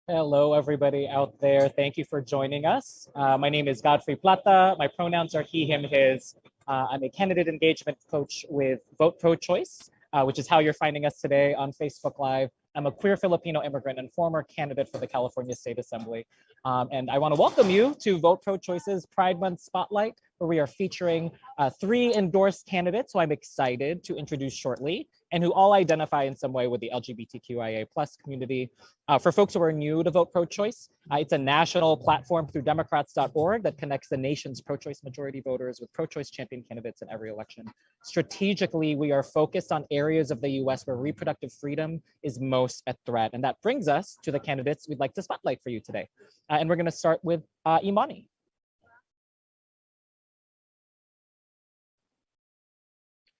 Hello, everybody out there. Thank you for joining us. My name is Godfrey Plata. My pronouns are he, him, his. I'm a candidate engagement coach with Vote Pro Choice, which is how you're finding us today on Facebook Live. I'm a queer Filipino immigrant and former candidate for the California State Assembly. And I want to welcome you to Vote Pro Choice's Pride Month Spotlight, where we are featuring 3 endorsed candidates who I'm excited to introduce shortly, and who all identify in some way with the LGBTQIA plus community. For folks who are new to Vote Pro Choice, it's a national platform through Democrats.org that connects the nation's pro-choice majority voters with pro-choice champion candidates in every election. Strategically, we are focused on areas of the US where reproductive freedom is most at threat. And that brings us to the candidates we'd like to spotlight for you today. And we're going to start with Imani.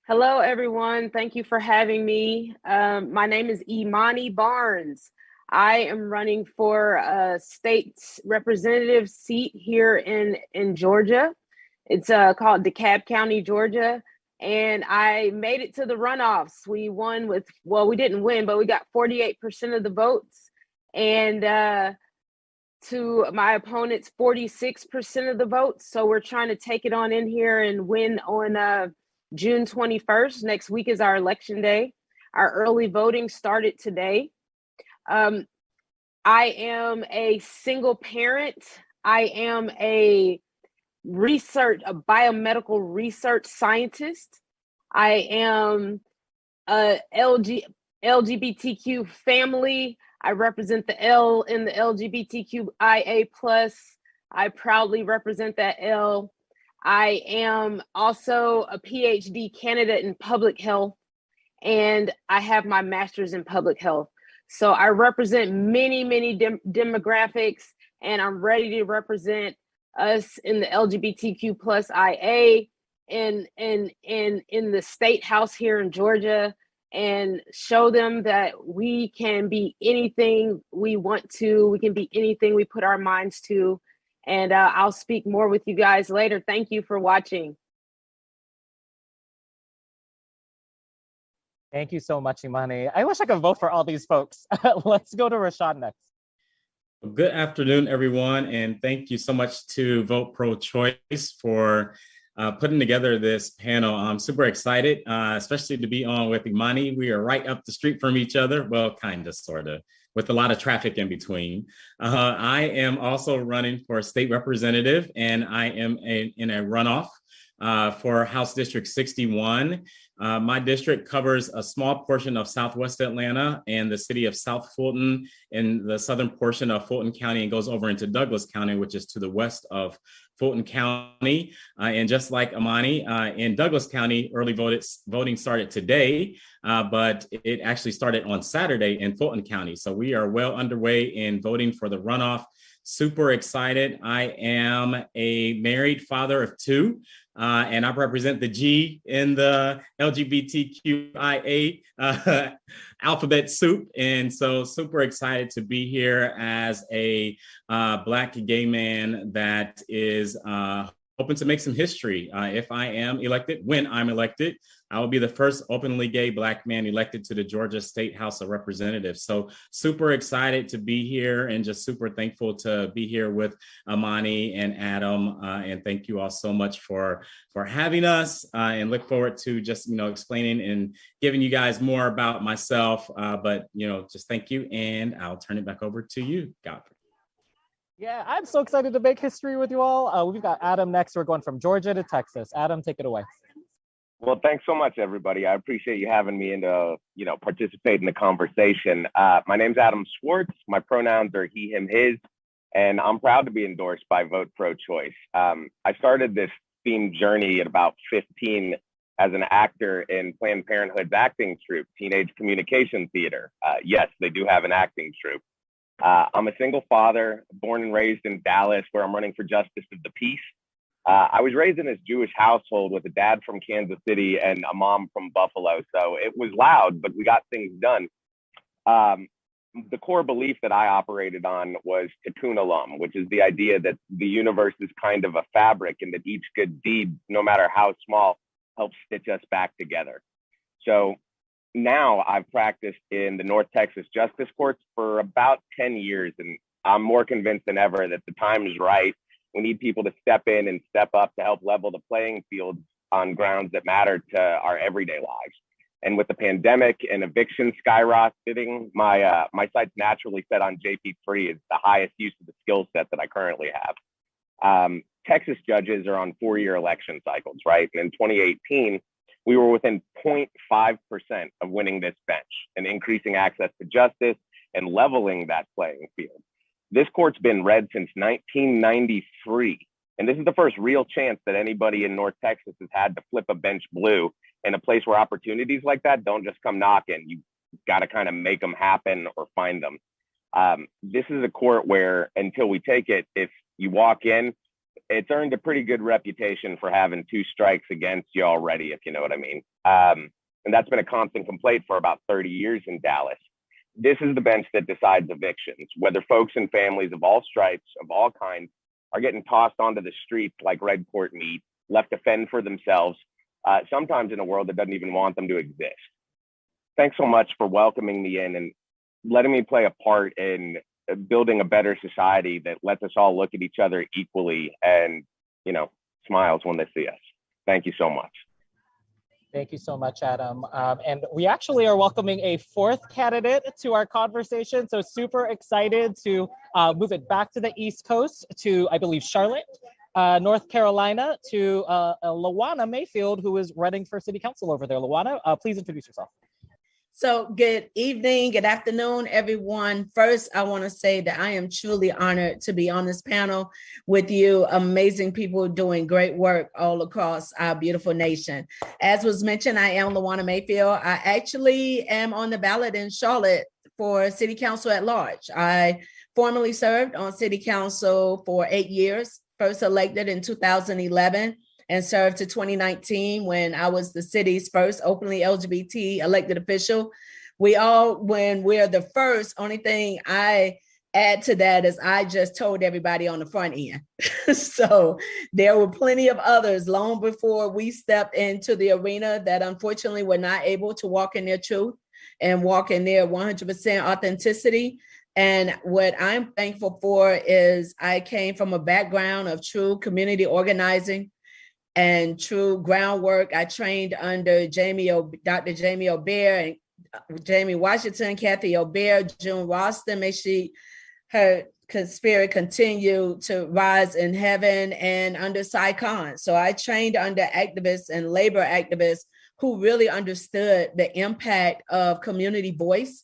Hello, everyone. Thank you for having me. My name is Imani Barnes. I am running for a state representative seat here in Georgia. It's called DeKalb County, Georgia. And I made it to the runoffs. We won we didn't win, but we got 48% of the votes. And to my opponent's 46% of the votes. So we're trying to take it on in here and win on June 21st. Next week is our election day. Our early voting started today. I am a single parent. I am a biomedical research scientist. I am a LGBTQ family. I represent the L in the LGBTQIA plus. I proudly represent that L. I am also a PhD candidate in public health, and I have my master's in public health. So I represent many, many demographics, and I'm ready to represent us in the LGBTQ plus IA in the state house here in Georgia, and show them that we can be anything we want to. We can be anything we put our minds to. And I'll speak more with you guys later. Thank you for watching. Thank you so much, Imani. I wish I could vote for all these folks. Let's go to Rashad next. Good afternoon, everyone, and thank you so much to Vote Pro Choice for putting together this panel. I'm super excited, especially to be on with Imani. We are right up the street from each other. Well, kind of, sort of, with a lot of traffic in between. I am also running for state representative, and I am in a runoff for House District 61. My district covers a small portion of Southwest Atlanta and the city of South Fulton in the southern portion of Fulton County, and goes over into Douglas County, which is to the west of Fulton County. And just like Imani, in Douglas County, early voting started today, but it actually started on Saturday in Fulton County. So we are well underway in voting for the runoff. Super excited. I am a married father of two, and I represent the G in the LGBTQIA alphabet soup. And so super excited to be here as a Black gay man that is hoping to make some history. If I am elected, when I'm elected, I will be the first openly gay Black man elected to the Georgia State House of Representatives. So super excited to be here, and just super thankful to be here with Imani and Adam. And thank you all so much for having us, and look forward to just, explaining and giving you guys more about myself. But, just thank you. And I'll turn it back over to you, Godfrey. Yeah, I'm so excited to make history with you all. We've got Adam next. We're going from Georgia to Texas. Adam, take it away. Well, thanks so much, everybody. I appreciate you having me in to, participate in the conversation. My name's Adam Schwartz. My pronouns are he, him, his, and I'm proud to be endorsed by Vote Pro Choice. I started this theme journey at about 15 as an actor in Planned Parenthood's acting troupe, Teenage Communication Theater. Yes, they do have an acting troupe. I'm a single father, born and raised in Dallas, where I'm running for Justice of the Peace. I was raised in this Jewish household with a dad from Kansas City and a mom from Buffalo. So it was loud, but we got things done. The core belief that I operated on was tikkun olam, which is the idea that the universe is kind of a fabric, and that each good deed, no matter how small, helps stitch us back together. So now I've practiced in the North Texas Justice Courts for about 10 years, and I'm more convinced than ever that the time is right. We need people to step in and step up to help level the playing field on grounds that matter to our everyday lives. And with the pandemic and eviction skyrocketing, my sights naturally set on JP3 as the highest use of the skill set that I currently have. Texas judges are on 4-year election cycles, right? And in 2018, we were within 0.5% of winning this bench and increasing access to justice and leveling that playing field. This court's been red since 1993. And this is the first real chance that anybody in North Texas has had to flip a bench blue, in a place where opportunities like that don't just come knocking. You got to kind of make them happen or find them. This is a court where, until we take it, if you walk in, it's earned a pretty good reputation for having 2 strikes against you already, if you know what I mean. And that's been a constant complaint for about 30 years in Dallas. This is the bench that decides evictions, whether folks and families of all stripes, of all kinds, are getting tossed onto the streets like red court meat, left to fend for themselves, sometimes in a world that doesn't even want them to exist. Thanks so much for welcoming me in and letting me play a part in building a better society that lets us all look at each other equally and, smiles when they see us. Thank you so much. Thank you so much, Adam. And we actually are welcoming a fourth candidate to our conversation. So super excited to move it back to the East Coast to, I believe, Charlotte, North Carolina, to Lawana Mayfield, who is running for city council over there. Lawana, please introduce yourself. So good evening, good afternoon, everyone. First, I want to say that I am truly honored to be on this panel with you, amazing people doing great work all across our beautiful nation. As was mentioned, I am Lawana Mayfield. I actually am on the ballot in Charlotte for city council at large. I formerly served on city council for 8 years, first elected in 2011. And served to 2019 when I was the city's first openly LGBT elected official. When we're the first, only thing I add to that is I just told everybody on the front end. So there were plenty of others long before we stepped into the arena that unfortunately were not able to walk in their truth and walk in their 100% authenticity. And what I'm thankful for is I came from a background of true community organizing and true groundwork. I trained under Dr. Jamie O'Bear and Jamie Washington, Kathy O'Bear, June Ralston. May her spirit continue to rise in heaven, and under Cy Khan. So I trained under activists and labor activists who really understood the impact of community voice.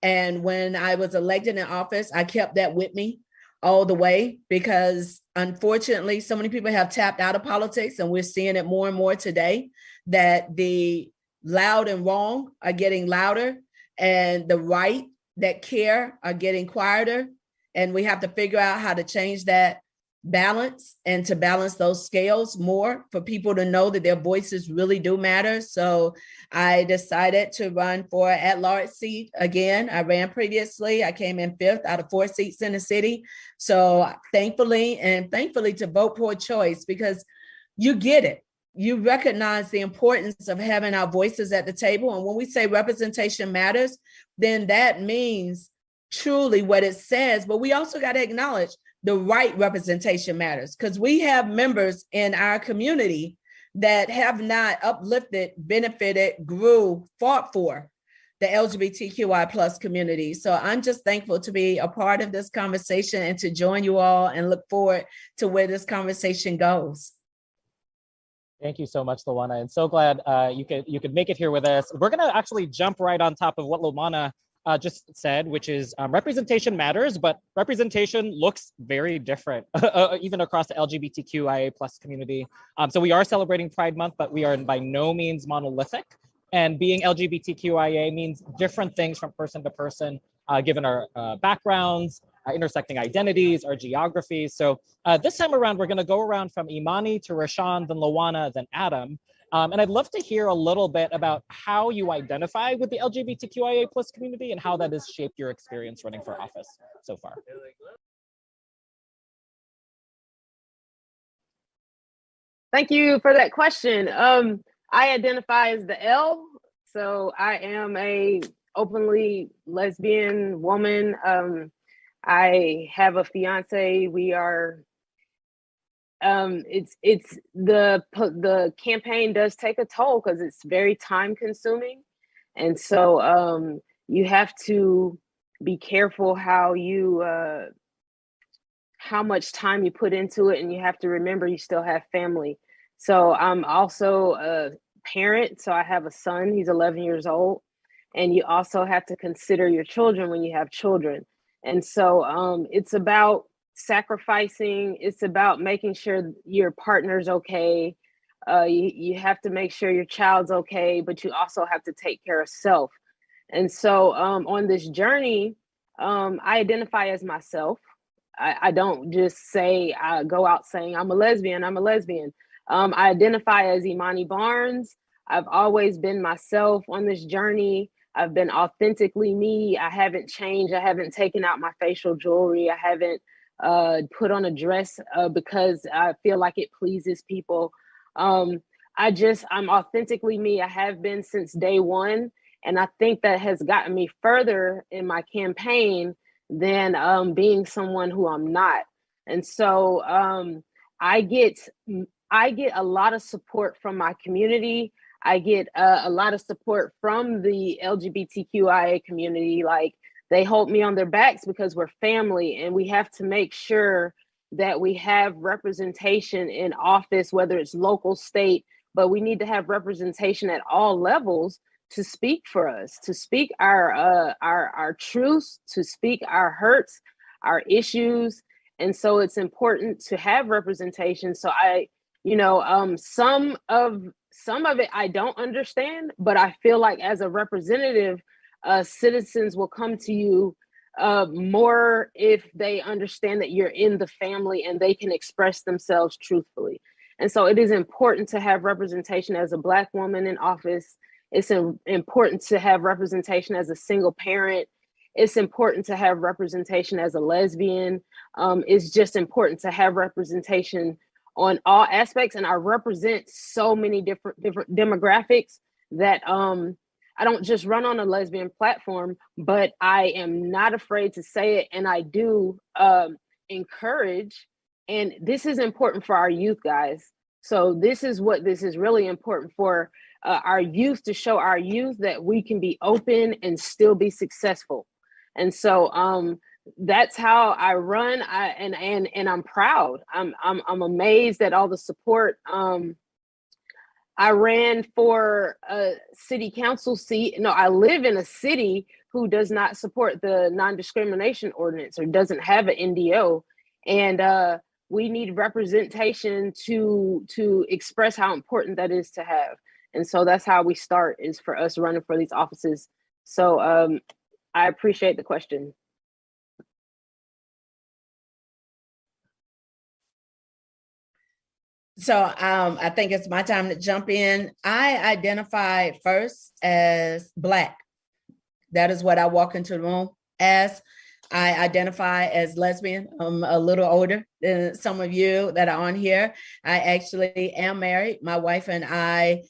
And when I was elected in office, I kept that with me all the way, because unfortunately, so many people have tapped out of politics, and we're seeing it more and more today, that the loud and wrong are getting louder and the right that care are getting quieter. And we have to figure out how to change that balance and to balance those scales more for people to know that their voices really do matter. So I decided to run for an at-large seat again. I ran previously. I came in 5th out of 4 seats in the city. So thankfully to vote pro-choice, because you get it. You recognize the importance of having our voices at the table. And when we say representation matters, then that means truly what it says. But we also got to acknowledge the right representation matters, because we have members in our community that have not uplifted, benefited, grew, fought for the LGBTQI plus community. So I'm just thankful to be a part of this conversation and to join you all, and look forward to where this conversation goes. Thank you so much, Lawana, and so glad you could make it here with us. We're gonna actually jump right on top of what Lawana just said, which is representation matters, but representation looks very different, even across the LGBTQIA plus community. So we are celebrating Pride Month, but we are by no means monolithic. And being LGBTQIA means different things from person to person, given our backgrounds, intersecting identities, our geographies. So this time around, we're gonna go around from Imani to Rashawn, then Lawana, then Adam. And I'd love to hear a little bit about how you identify with the LGBTQIA plus community and how that has shaped your experience running for office so far. Thank you for that question. I identify as the L, so I am a openly lesbian woman. I have a fiance. We are. It's the campaign does take a toll because it's very time consuming, and so you have to be careful how much time you put into it, and you have to remember you still have family. So I'm also a parent, so I have a son. He's 11 years old, and you also have to consider your children when you have children, and so it's about sacrificing. It's about making sure your partner's okay. You have to make sure your child's okay, but you also have to take care of self. And so on this journey, I identify as myself. I don't just say, I go out saying I'm a lesbian. I identify as Imani Barnes. I've always been myself on this journey. I've been authentically me. I haven't changed. I haven't taken out my facial jewelry. I haven't put on a dress because I feel like it pleases people. I'm authentically me. I have been since day one. And I think that has gotten me further in my campaign than being someone who I'm not. And so I get a lot of support from my community. I get a lot of support from the LGBTQIA community. Like, they hold me on their backs because we're family, and we have to make sure that we have representation in office, whether it's local, state, but we need to have representation at all levels to speak for us, to speak our truths, to speak our hurts, our issues. And so it's important to have representation. So some of it I don't understand, but I feel like as a representative, citizens will come to you more if they understand that you're in the family and they can express themselves truthfully. And so it is important to have representation as a Black woman in office. It's important to have representation as a single parent. It's important to have representation as a lesbian. It's just important to have representation on all aspects. And I represent so many different demographics that I don't just run on a lesbian platform, but I am not afraid to say it. And I do encourage, and this is important for our youth, guys. So this is really important for our youth, to show our youth that we can be open and still be successful. And so that's how I run. And I'm proud. I'm amazed at all the support. I ran for a city council seat. No, I live in a city who does not support the non-discrimination ordinance or doesn't have an NDO. And we need representation to express how important that is to have. And so that's how we start, is for us running for these offices. So I appreciate the question. So I think it's my time to jump in. I identify first as Black. That is what I walk into the room as. I identify as lesbian. I'm a little older than some of you that are on here. I actually am married. My wife and I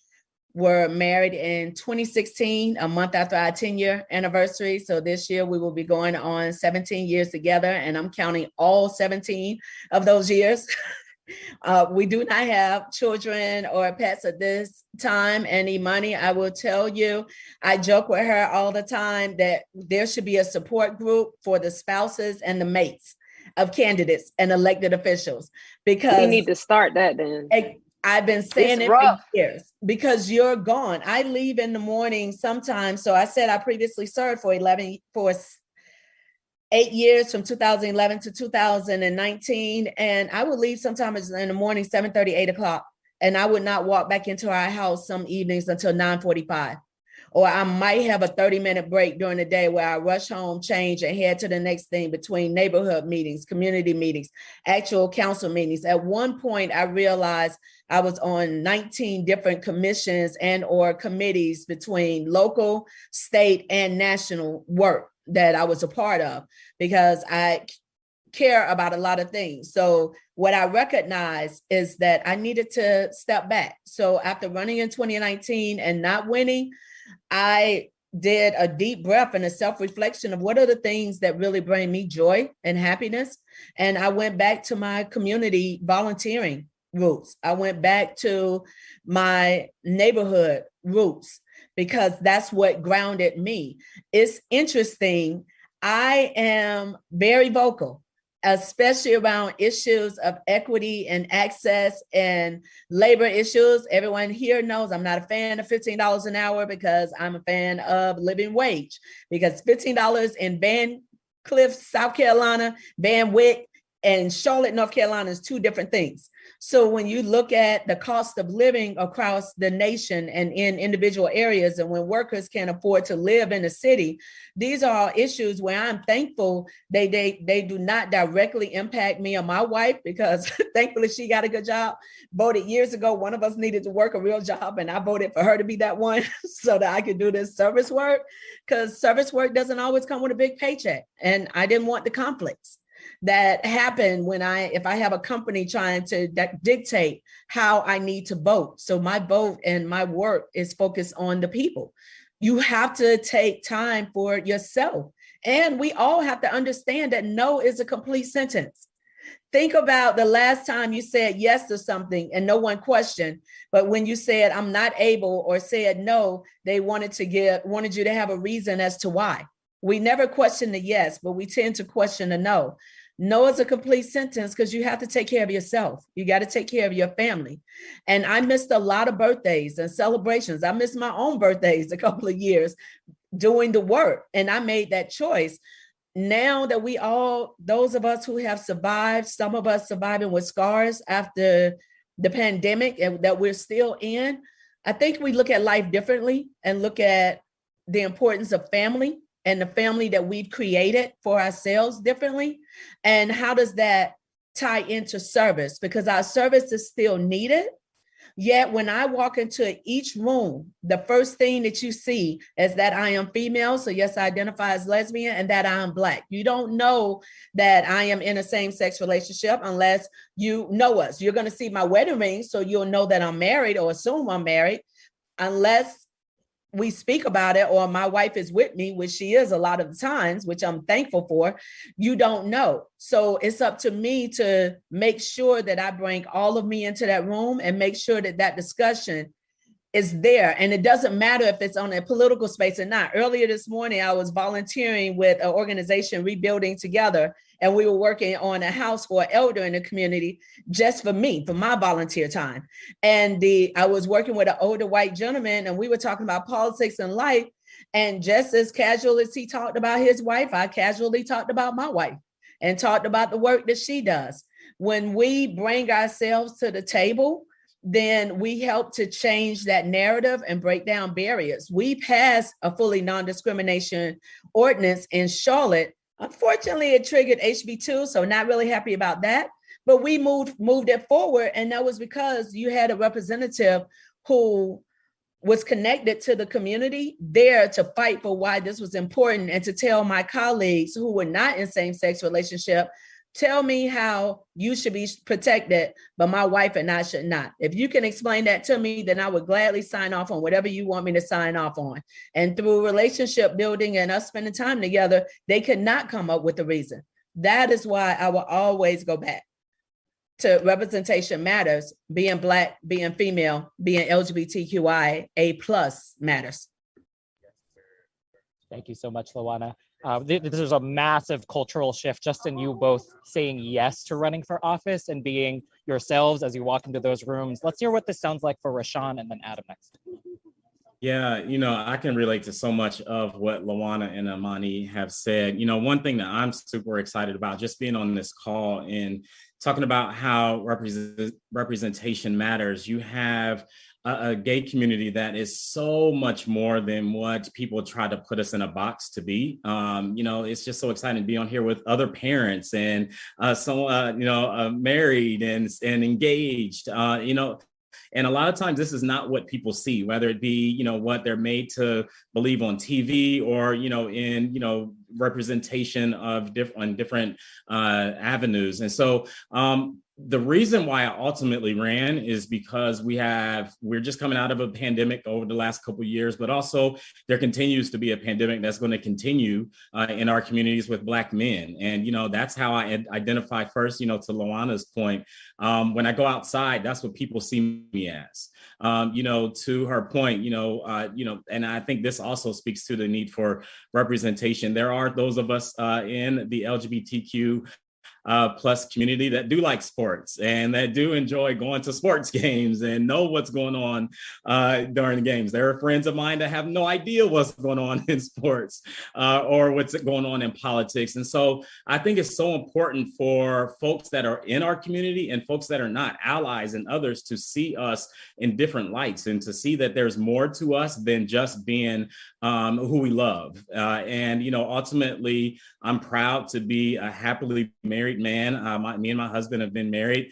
were married in 2016, a month after our 10-year anniversary. So this year we will be going on 17 years together, and I'm counting all 17 of those years. We do not have children or pets at this time. And Imani, I will tell you, I joke with her all the time that there should be a support group for the spouses and the mates of candidates and elected officials, because we need to start that then. I've been saying it for years, because you're gone. I leave in the morning sometimes. So I said I previously served for 8 years, from 2011 to 2019. And I would leave sometimes in the morning, 7:30, 8 o'clock. And I would not walk back into our house some evenings until 9:45. Or I might have a 30-minute break during the day where I rush home, change, and head to the next thing between neighborhood meetings, community meetings, actual council meetings. At one point, I realized I was on 19 different commissions and or committees between local, state, and national work that I was a part of, because I care about a lot of things. So what I recognized is that I needed to step back. So after running in 2019 and not winning, I did a deep breath and a self-reflection of what are the things that really bring me joy and happiness. And I went back to my community volunteering roots. I went back to my neighborhood roots, because that's what grounded me. It's interesting. I am very vocal, especially around issues of equity and access and labor issues. Everyone here knows I'm not a fan of $15 an hour, because I'm a fan of living wage, because $15 in Van Cliff, South Carolina, Van Wyck, and Charlotte, North Carolina is two different things. So when you look at the cost of living across the nation and in individual areas, and when workers can't afford to live in the city, these are issues where I'm thankful they do not directly impact me or my wife, because thankfully she got a good job. Voted years ago, one of us needed to work a real job, and I voted for her to be that one so that I could do this service work, because service work doesn't always come with a big paycheck. And I didn't want the conflicts that happen if I have a company trying to dictate how I need to vote. So my vote and my work is focused on the people. You have to take time for yourself. And we all have to understand that no is a complete sentence. Think about the last time you said yes to something and no one questioned, but when you said I'm not able or said no, they wanted you to have a reason as to why. We never question the yes, but we tend to question the no. No is a complete sentence because you have to take care of yourself. You got to take care of your family. And I missed a lot of birthdays and celebrations. I missed my own birthdays a couple of years doing the work. And I made that choice. Now that those of us who have survived, some of us surviving with scars after the pandemic and that we're still in, I think we look at life differently and look at the importance of family and the family that we've created for ourselves differently. And how does that tie into service? Because our service is still needed. Yet when I walk into each room, the first thing that you see is that I am female. So yes, I identify as lesbian, and that I am Black. You don't know that I am in a same-sex relationship unless you know us. You're going to see my wedding ring, so you'll know that I'm married or assume I'm married, unless we speak about it or my wife is with me, which she is a lot of the times, which I'm thankful for. You don't know. So it's up to me to make sure that I bring all of me into that room and make sure that that discussion is there. And it doesn't matter if it's on a political space or not. Earlier this morning, I was volunteering with an organization, Rebuilding Together, and we were working on a house for an elder in the community just for me, for my volunteer time. And I was working with an older white gentleman, and we were talking about politics and life. And just as casual as he talked about his wife, I casually talked about my wife and talked about the work that she does. When we bring ourselves to the table, then we help to change that narrative and break down barriers. We passed a fully non-discrimination ordinance in Charlotte. Unfortunately, it triggered HB2, so not really happy about that. But we moved it forward, and that was because you had a representative who was connected to the community there to fight for why this was important and to tell my colleagues who were not in same-sex relationship, tell me how you should be protected, but my wife and I should not. If you can explain that to me, then I would gladly sign off on whatever you want me to sign off on. And through relationship building and us spending time together, they could not come up with a reason. That is why I will always go back to representation matters. Being Black, being female, being LGBTQIA+ matters. Thank you so much, Lawana. There's a massive cultural shift just in you both saying yes to running for office and being yourselves as you walk into those rooms. Let's hear what this sounds like for Rashawn and then Adam next. Yeah, I can relate to so much of what Lawana and Amani have said. One thing that I'm super excited about just being on this call and talking about how representation matters. You have a gay community that is so much more than what people try to put us in a box to be. It's just so exciting to be on here with other parents and married and engaged, And a lot of times this is not what people see, whether it be, what they're made to believe on TV or, in, representation of different avenues. And so the reason why I ultimately ran is because we're just coming out of a pandemic over the last couple of years, but also there continues to be a pandemic that's going to continue in our communities with Black men. And, that's how I identify first, to Lawana's point. When I go outside, that's what people see me as. To her point, and I think this also speaks to the need for representation. There are those of us in the LGBTQ plus community that do like sports and that do enjoy going to sports games and know what's going on during the games. There are friends of mine that have no idea what's going on in sports or what's going on in politics. And so I think it's so important for folks that are in our community and folks that are not, allies and others, to see us in different lights and to see that there's more to us than just being who we love. And, ultimately, I'm proud to be a happily married man. Me and my husband have been married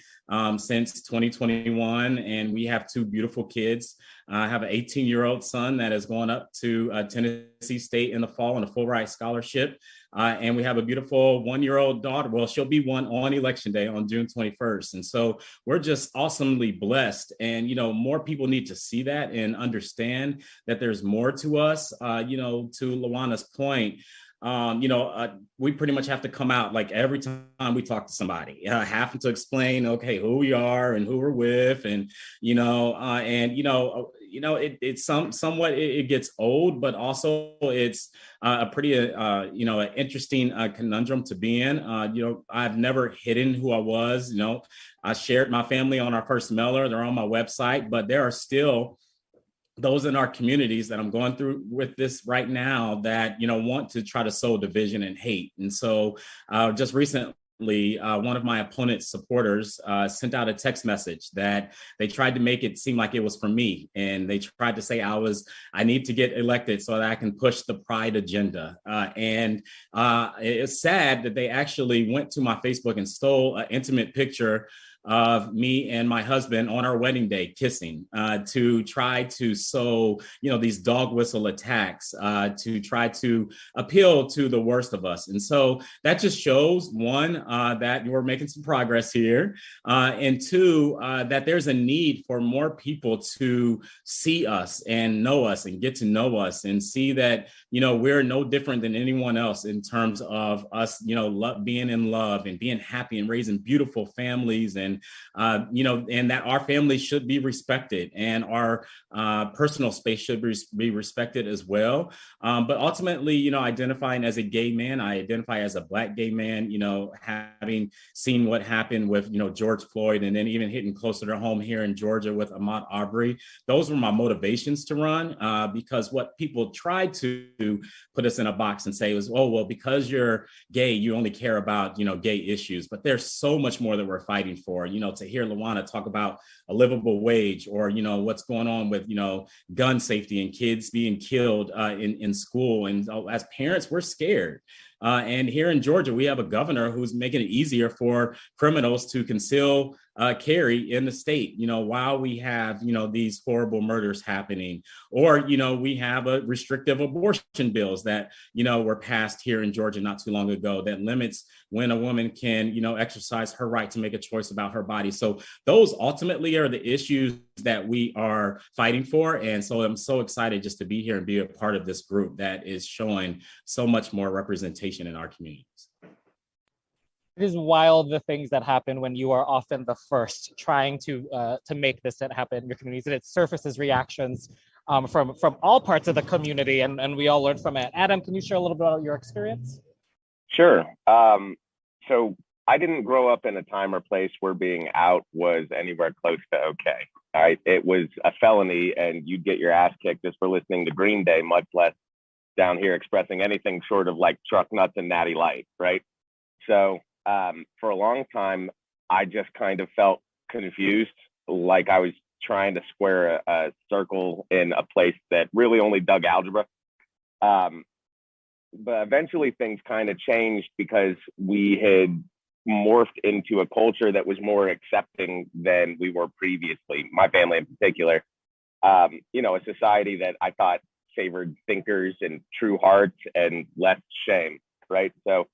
since 2021, and we have two beautiful kids. I have an 18-year-old son that is going up to Tennessee State in the fall on a full ride scholarship. And we have a beautiful 1-year-old daughter. Well, she'll be one on Election Day on June 21st. And so we're just awesomely blessed. And, more people need to see that and understand that there's more to us. To Lawana's point, we pretty much have to come out like every time we talk to somebody, having to explain, okay, who we are and who we're with. And, it's somewhat, it gets old, but also it's a pretty, an interesting conundrum to be in. I've never hidden who I was. I shared my family on our first mailer. They're on my website, but there are still those in our communities that I'm going through with this right now that, want to try to sow division and hate. And so just recently, one of my opponent's supporters sent out a text message that they tried to make it seem like it was for me. And they tried to say I need to get elected so that I can push the pride agenda. And it's sad that they actually went to my Facebook and stole an intimate picture of me and my husband on our wedding day kissing to try to sow, these dog whistle attacks to try to appeal to the worst of us. And so that just shows, one, that we're making some progress here, and two, that there's a need for more people to see us and know us and get to know us and see that, we're no different than anyone else in terms of us, being in love and being happy and raising beautiful families and that our family should be respected and our personal space should be respected as well. But ultimately, identifying as a gay man, I identify as a Black gay man, having seen what happened with, George Floyd, and then even hitting closer to home here in Georgia with Ahmaud Arbery. Those were my motivations to run because what people tried to put us in a box and say was, oh, well, because you're gay, you only care about, gay issues. But there's so much more that we're fighting for. To hear Lawana talk about a livable wage or, what's going on with, gun safety and kids being killed in school. And as parents, we're scared. And here in Georgia, we have a governor who's making it easier for criminals to conceal carry in the state, while we have, these horrible murders happening. Or, we have a restrictive abortion bills that, were passed here in Georgia not too long ago that limits when a woman can, exercise her right to make a choice about her body. So those ultimately are the issues that we are fighting for. And so I'm so excited just to be here and be a part of this group that is showing so much more representation in our communities. It is wild the things that happen when you are often the first trying to make this happen in your communities, and it surfaces reactions from all parts of the community, and we all learn from it. Adam, can you share a little bit about your experience? Sure. So I didn't grow up in a time or place where being out was anywhere close to okay. All right, it was a felony, and you'd get your ass kicked just for listening to Green Day, much less down here expressing anything short of like truck nuts and natty light, right? So for a long time, I just kind of felt confused, like I was trying to square a circle in a place that really only dug algebra. But eventually things kind of changed because we had morphed into a culture that was more accepting than we were previously, my family in particular. A society that I thought favored thinkers and true hearts and less shame, right? So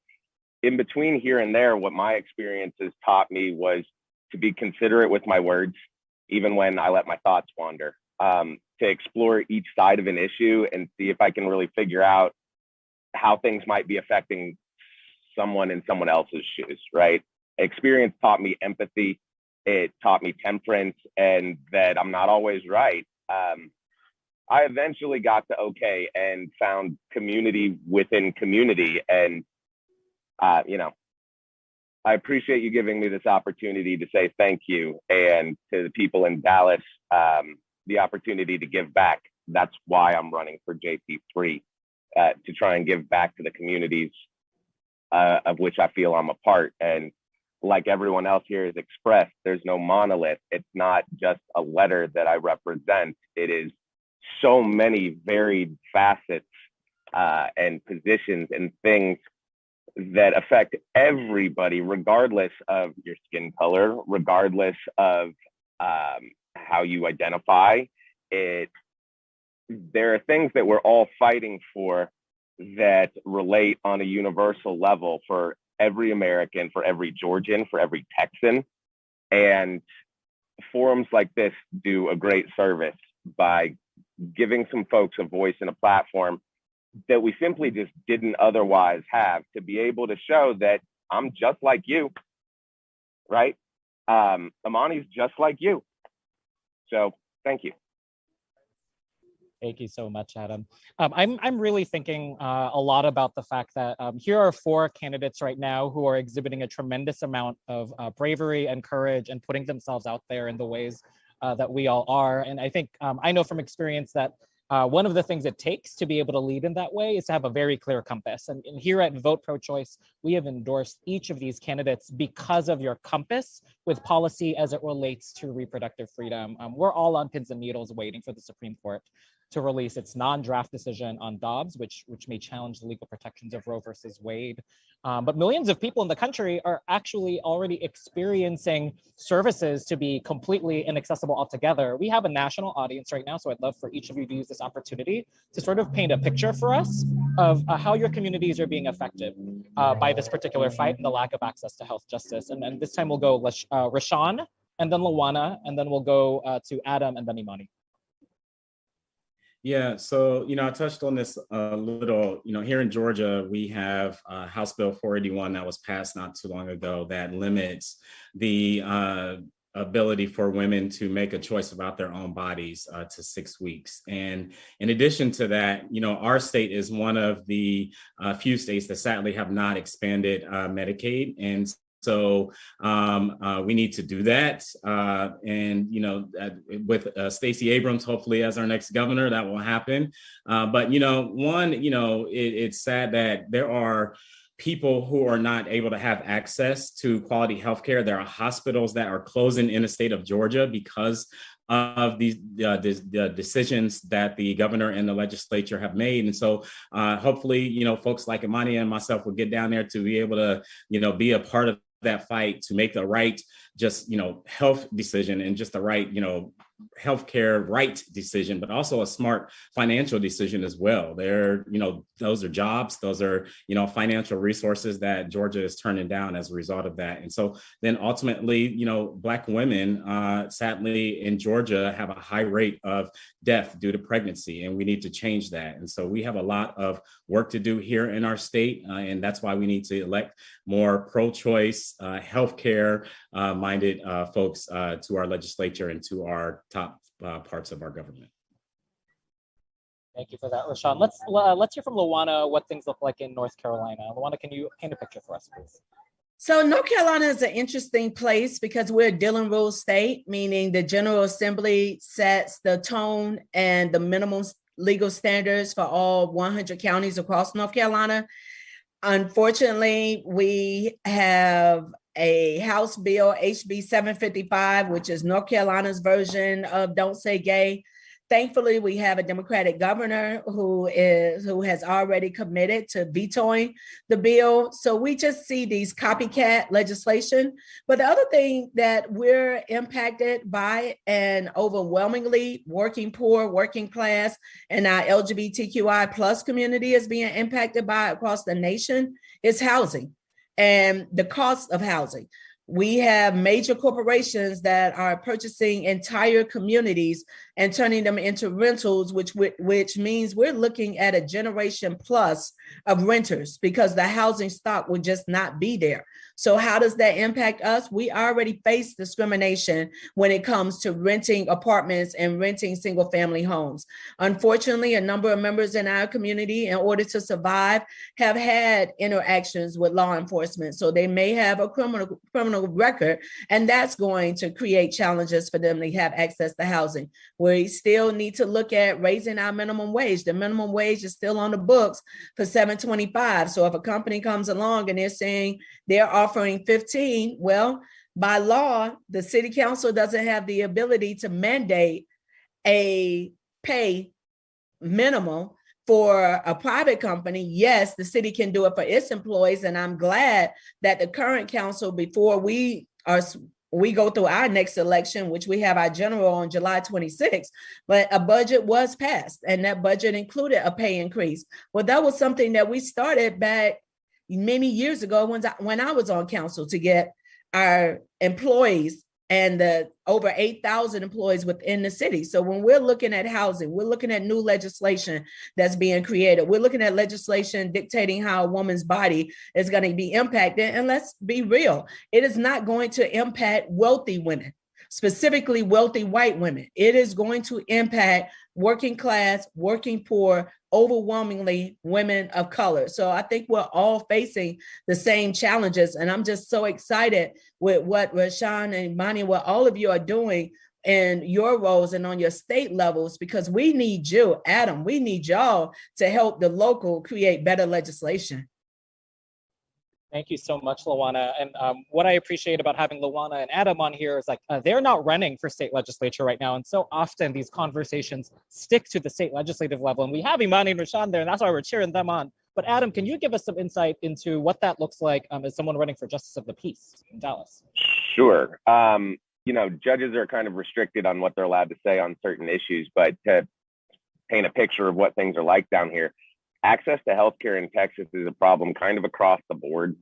in between here and there, what my experiences taught me was to be considerate with my words, even when I let my thoughts wander, to explore each side of an issue and see if I can really figure out how things might be affecting someone in someone else's shoes, right? Experience taught me empathy. It taught me temperance, and that I'm not always right. I eventually got to okay and found community within community. And, I appreciate you giving me this opportunity to say thank you, and to the people in Dallas, the opportunity to give back. That's why I'm running for JP3, to try and give back to the communities of which I feel I'm a part. And like everyone else here has expressed, there's no monolith. It's not just a letter that I represent. It is so many varied facets and positions and things that affect everybody, regardless of your skin color, regardless of how you identify. There are things that we're all fighting for that relate on a universal level for every American, for every Georgian, for every Texan. And forums like this do a great service by giving some folks a voice and a platform that we simply just didn't otherwise have, to be able to show that I'm just like you, right? Imani's just like you. So thank you. Thank you so much, Adam. I'm really thinking a lot about the fact that here are 4 candidates right now who are exhibiting a tremendous amount of bravery and courage and putting themselves out there in the ways that we all are. And I think I know from experience that one of the things it takes to be able to lead in that way is to have a very clear compass. And here at Vote Pro-Choice, we have endorsed each of these candidates because of your compass with policy as it relates to reproductive freedom. We're all on pins and needles waiting for the Supreme Court to release its non-draft decision on Dobbs, which may challenge the legal protections of Roe versus Wade. But millions of people in the country are actually already experiencing services to be completely inaccessible altogether. We have a national audience right now, so I'd love for each of you to use this opportunity to sort of paint a picture for us of how your communities are being affected by this particular fight and the lack of access to health justice. And this time we'll go Rashawn, and then Lawana, and then we'll go to Adam, and then Imani. Yeah, so, I touched on this a little, here in Georgia, we have House Bill 481 that was passed not too long ago that limits the ability for women to make a choice about their own bodies to 6 weeks. And in addition to that, our state is one of the few states that sadly have not expanded Medicaid. And so we need to do that. And, with Stacey Abrams, hopefully as our next governor, that will happen. But, it's sad that there are people who are not able to have access to quality healthcare. There are hospitals that are closing in the state of Georgia because of these the decisions that the governor and the legislature have made. And so hopefully, folks like Imani and myself will get down there to be able to, be a part of that fight to make the right health decision and just the right healthcare right decision, but also a smart financial decision as well. Those are jobs, those are financial resources that Georgia is turning down as a result of that. And so then ultimately, Black women sadly in Georgia have a high rate of death due to pregnancy, and we need to change that. And so we have a lot of work to do here in our state, and that's why we need to elect more pro-choice healthcare minded folks to our legislature and to our top parts of our government. Thank you for that, Rashawn. Let's hear from Lawana what things look like in North Carolina. Lawana, can you paint a picture for us, please? So North Carolina is an interesting place because we're a Dillon rule state, meaning the General Assembly sets the tone and the minimum legal standards for all 100 counties across North Carolina. Unfortunately, we have a House bill, HB 755, which is North Carolina's version of Don't Say Gay. Thankfully, we have a Democratic governor who has already committed to vetoing the bill. So we just see these copycat legislation. But the other thing that we're impacted by, and overwhelmingly working poor, working class, and our LGBTQI plus community is being impacted by across the nation, is housing and the cost of housing. We have major corporations that are purchasing entire communities and turning them into rentals, which means we're looking at a generation plus of renters because the housing stock will just not be there. So how does that impact us? We already face discrimination when it comes to renting apartments and renting single family homes. Unfortunately, a number of members in our community, in order to survive, have had interactions with law enforcement. So they may have a criminal record, and that's going to create challenges for them to have access to housing. We still need to look at raising our minimum wage. The minimum wage is still on the books for $7.25. So if a company comes along and they're saying they're offering 15, well, by law, the city council doesn't have the ability to mandate a pay minimum for a private company. Yes, the city can do it for its employees. And I'm glad that the current council, before we go through our next election, which we have our general on July 26th, but a budget was passed, and that budget included a pay increase. Well, that was something that we started back many years ago when I was on council, to get our employees and the over 8,000 employees within the city. So when we're looking at housing, we're looking at new legislation that's being created. We're looking at legislation dictating how a woman's body is going to be impacted. And let's be real, it is not going to impact wealthy women, specifically wealthy white women. It is going to impact working class, working poor, overwhelmingly women of color. So I think we're all facing the same challenges. And I'm just so excited with what Rashawn and Imani, what all of you are doing in your roles and on your state levels, because we need you, Adam, we need y'all to help the local create better legislation. Thank you so much, Lawana. And what I appreciate about having Lawana and Adam on here is they're not running for state legislature right now. And so often these conversations stick to the state legislative level. And we have Imani and Rashawn there, and that's why we're cheering them on. But Adam, can you give us some insight into what that looks like as someone running for Justice of the Peace in Dallas? Sure. Judges are kind of restricted on what they're allowed to say on certain issues, but to paint a picture of what things are like down here, access to healthcare in Texas is a problem kind of across the board,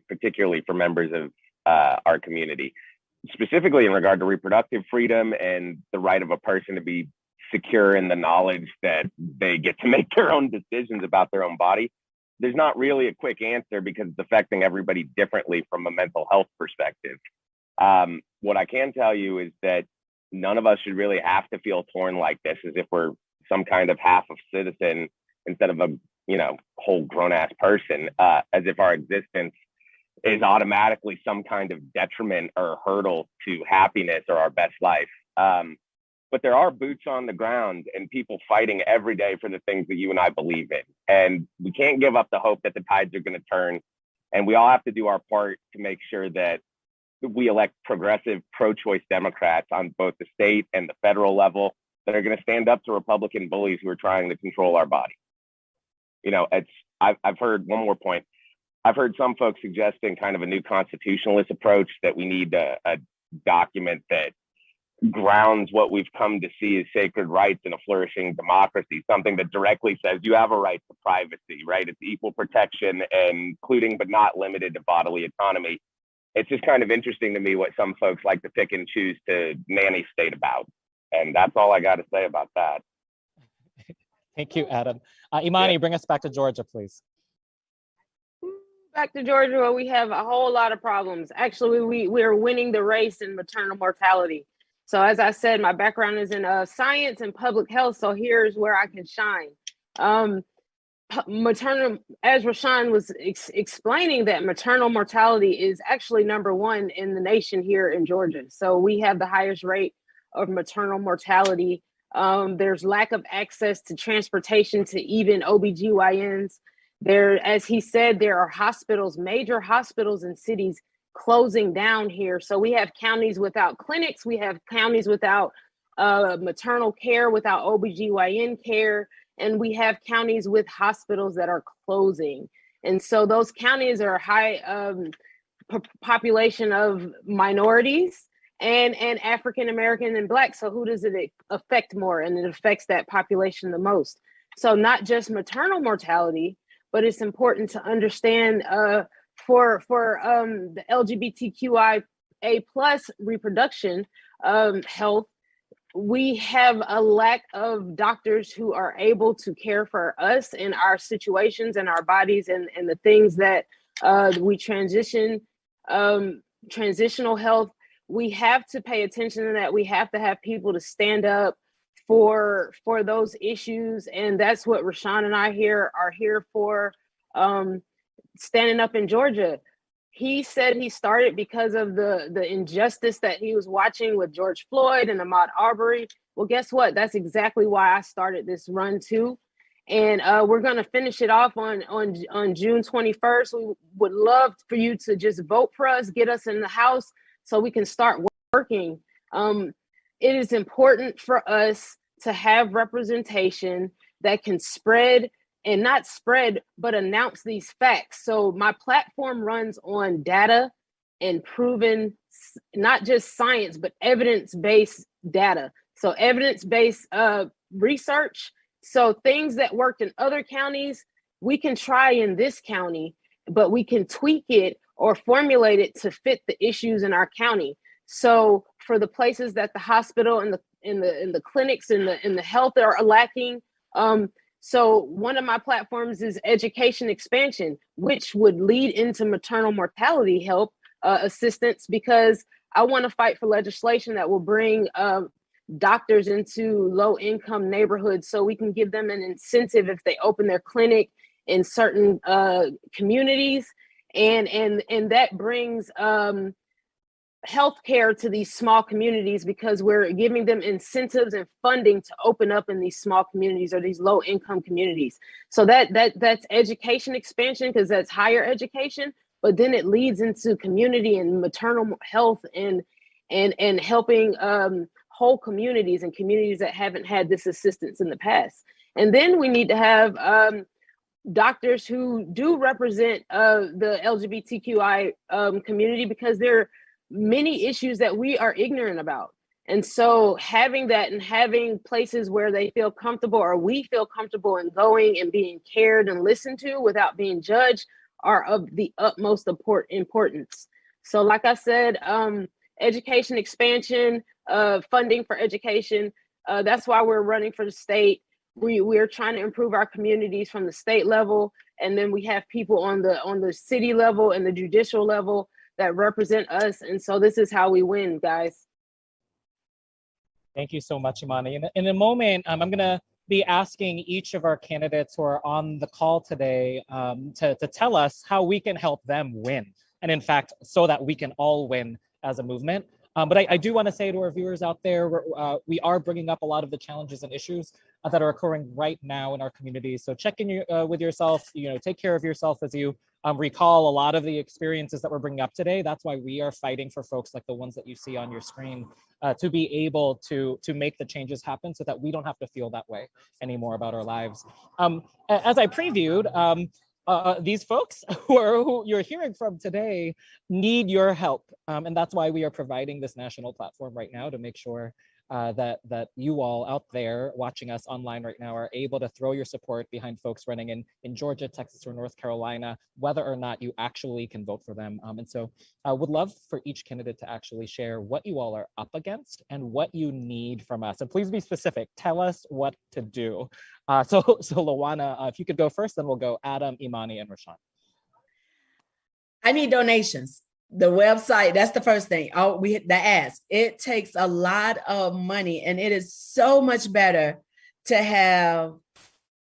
particularly for members of our community, specifically in regard to reproductive freedom and the right of a person to be secure in the knowledge that they get to make their own decisions about their own body. There's not really a quick answer because it's affecting everybody differently from a mental health perspective. What I can tell you is that none of us should really have to feel torn like this, as if we're some kind of half of citizen instead of a whole grown-ass person, as if our existence is automatically some kind of detriment or hurdle to happiness or our best life. But there are boots on the ground and people fighting every day for the things that you and I believe in. And we can't give up the hope that the tides are going to turn. And we all have to do our part to make sure that we elect progressive, pro-choice Democrats on both the state and the federal level that are going to stand up to Republican bullies who are trying to control our body. I've heard one more point. I've heard some folks suggesting kind of a new constitutionalist approach, that we need a document that grounds what we've come to see as sacred rights in a flourishing democracy, something that directly says you have a right to privacy, right? It's equal protection, including but not limited to bodily autonomy. It's just kind of interesting to me what some folks like to pick and choose to nanny state about. And that's all I got to say about that. Thank you, Adam. Imani, bring us back to Georgia, please. Back to Georgia, where we have a whole lot of problems. Actually, we're winning the race in maternal mortality. So as I said, my background is in science and public health. So here's where I can shine. Maternal, as Rashawn was explaining, that maternal mortality is actually #1 in the nation here in Georgia. So we have the highest rate of maternal mortality. There's lack of access to transportation to even OBGYNs. There, as he said, there are hospitals, major hospitals in cities closing down here. So we have counties without clinics. We have counties without maternal care, without OBGYN care. And we have counties with hospitals that are closing. And so those counties are high population of minorities and African-American and Black. So who does it affect more? And it affects that population the most. So not just maternal mortality, but it's important to understand the LGBTQIA plus reproduction health, we have a lack of doctors who are able to care for us in our situations and our bodies and the things that we transitional health. We have to pay attention to that. We have to have people to stand up for those issues. And that's what Rashawn and I are here for, standing up in Georgia. He said he started because of the injustice that he was watching with George Floyd and Ahmaud Arbery. Well, guess what? That's exactly why I started this run too. And we're going to finish it off on June 21st. We would love for you to just vote for us, get us in the House so we can start working. It is important for us to have representation that can spread and not spread, but announce these facts. So my platform runs on data and proven, not just science, but evidence-based data. So evidence-based research. So things that worked in other counties, we can try in this county, but we can tweak it or formulate it to fit the issues in our county. So for the places that the hospital and the clinics and the health are lacking, so one of my platforms is education expansion, which would lead into maternal mortality help assistance, because I want to fight for legislation that will bring doctors into low-income neighborhoods so we can give them an incentive if they open their clinic in certain communities, and that brings healthcare to these small communities, because we're giving them incentives and funding to open up in these small communities or these low-income communities. So that's education expansion, because that's higher education, but then it leads into community and maternal health and helping whole communities and communities that haven't had this assistance in the past. And then we need to have doctors who do represent the LGBTQI community, because there are many issues that we are ignorant about. And so having that and having places where they feel comfortable, or we feel comfortable in going and being cared and listened to without being judged, are of the utmost importance. So like I said, education expansion, funding for education. That's why we're running for the state. We're trying to improve our communities from the state level. And then we have people on the city level and the judicial level that represent us. And so this is how we win, guys. Thank you so much, Imani. In a moment, I'm going to be asking each of our candidates who are on the call today to tell us how we can help them win. And in fact, so that we can all win as a movement. But I do want to say to our viewers out there, we are bringing up a lot of the challenges and issues that are occurring right now in our community. So check in with yourself, take care of yourself as you recall a lot of the experiences that we're bringing up today. That's why we are fighting for folks like the ones that you see on your screen to be able to make the changes happen so that we don't have to feel that way anymore about our lives. As I previewed, these folks who you're hearing from today need your help. And that's why we are providing this national platform right now to make sure that you all out there watching us online right now are able to throw your support behind folks running in Georgia, Texas, or North Carolina, whether or not you actually can vote for them. And so I would love for each candidate to actually share what you all are up against and what you need from us. And please be specific. Tell us what to do. So Lawana, if you could go first, then we'll go Adam, Imani, and Rashawn. I need donations. The website, that's the first thing. The ads, it takes a lot of money, and it is so much better to have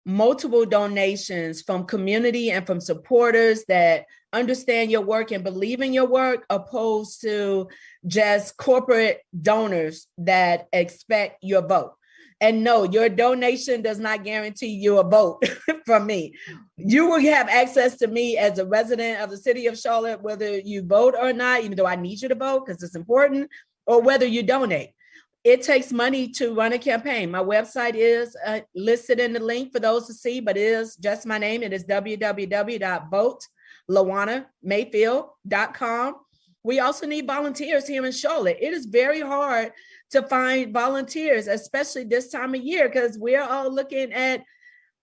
multiple donations from community and from supporters that understand your work and believe in your work, opposed to just corporate donors that expect your vote. And no, your donation does not guarantee you a vote from me. You will have access to me as a resident of the city of Charlotte, whether you vote or not, even though I need you to vote because it's important, or whether you donate. It takes money to run a campaign. My website is listed in the link for those to see, but it is just my name. It is www.votelawannamayfield.com. We also need volunteers here in Charlotte. It is very hard to find volunteers, especially this time of year, because we're all looking at